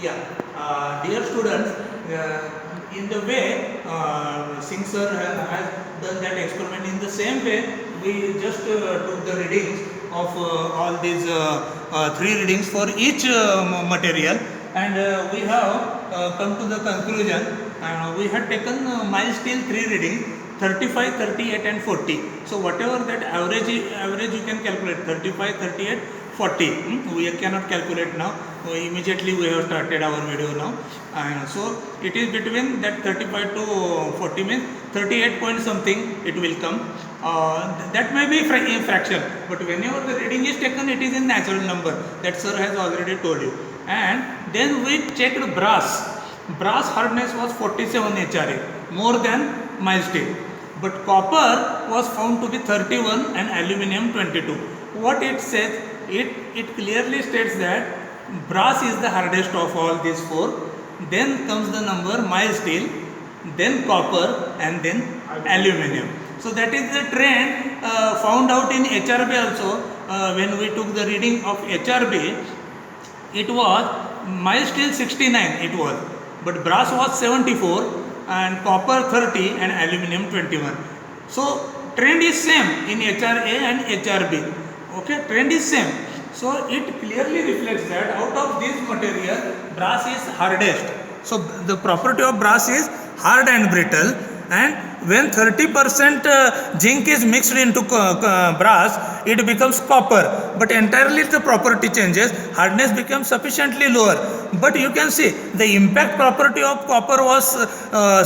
Yeah, dear students, in the way Singh sir has done that experiment, in the same way we just took the readings of all these three readings for each material, and we have come to the conclusion. We had taken mild steel three readings: 35, 38, and 40. So whatever that average you can calculate, 35, 38, 40. We cannot calculate now. Immediately we have started our video now. So it is between that 35 to 40, means 38 point something it will come. That may be in fraction, but whenever the reading is taken, it is in natural number. That sir has already told you. And then we checked brass. Brass hardness was 47 HRA, more than mild steel. But copper was found to be 31 and aluminum 22. What it says, it clearly states that brass is the hardest of all these four. Then comes the number mild steel, then copper, and then aluminum. So that is the trend found out in HRB also. When we took the reading of HRB, it was mild steel 69 it was, but brass was 74 and copper 30 and aluminum 21. So trend is same in HRA and HRB. Okay, trend is same. So it clearly reflects that out of this material, brass is hardest. So the property of brass is hard and brittle, and when 30% zinc is mixed into brass, it becomes copper, but entirely the property changes. Hardness becomes sufficiently lower, but you can see the impact property of copper was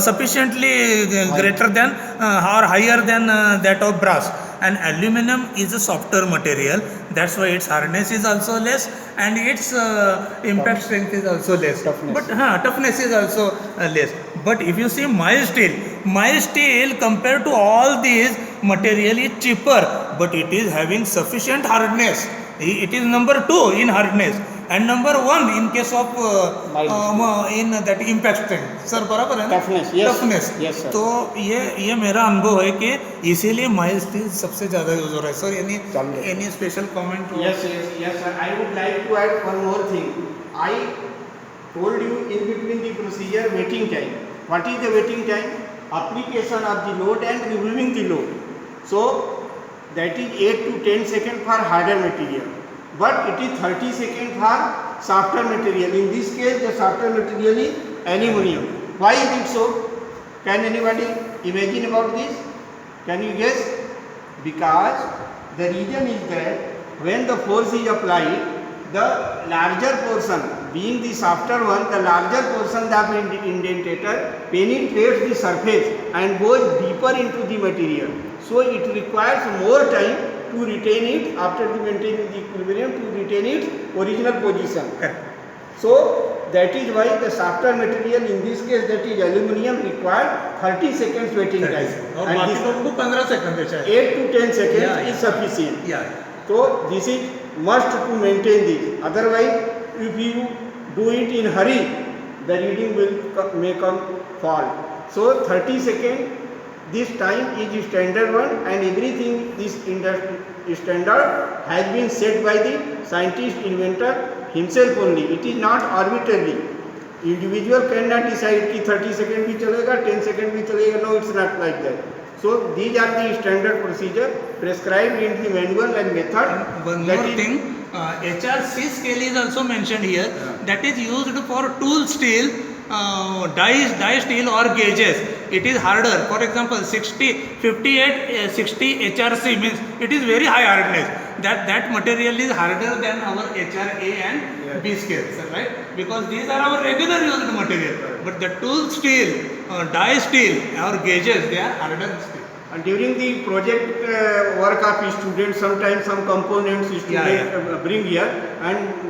sufficiently greater than or higher than that of brass. And aluminum is a softer material, that's why its hardness is also less and its impact strength is also less. But toughness is also less. But if you see mild steel compared to all these material is cheaper, but it is having sufficient hardness. It is number 2 in hardness and number 1 in case of in that impact strength. Sir बराबर है ना? Toughness. Yes, sir. तो ये मेरा अनुभव है कि इसीलिए माइल्ड स्टील सबसे ज़्यादा यूज हो रहा है. Sir any special comment? Yes, sir. I would like to add one more thing. I told you in between the procedure waiting time. What is the waiting time? Application of the load and removing the load. So that is 8 to 10 seconds for harder material, but it is 30 seconds for softer material. In this case, the softer material is aluminum. Why is it so? Can anybody imagine about this? Can you guess? Because the reason is that when the force is applied, the larger portion, being the softer one, the larger portion of indentator penetrates the surface and goes deeper into the material. So it requires more time to retain it after the maintaining the equilibrium, to retain its original position. So that is why the softer material, in this case that is aluminum, requires 30 seconds waiting time. और बाकी लोगों को 15 second है. 8 to 10 seconds is sufficient. So this is must to maintain this. Otherwise, if you do it in hurry, the reading may come fall. So 30 seconds, this time is standard one, and everything this industry standard has been set by the scientist inventor himself only. It is not arbitrarily. Individual cannot decide कि 30 seconds भी चलेगा, 10 seconds भी चलेगा. No, it's not like that. So these are the standard procedure prescribed in the manual and method. One more thing, HRC scale is also mentioned here. That is used for tool steel, die steel or gauges. It is harder. For example, 58, 60 HRC means it is very high hardness. That material is harder than our HRA and B scales, right? Because these are our regular used material. But the tool steel, die steel or gauges, they are harder steel. And during the project work of students, sometimes some components students bring here, and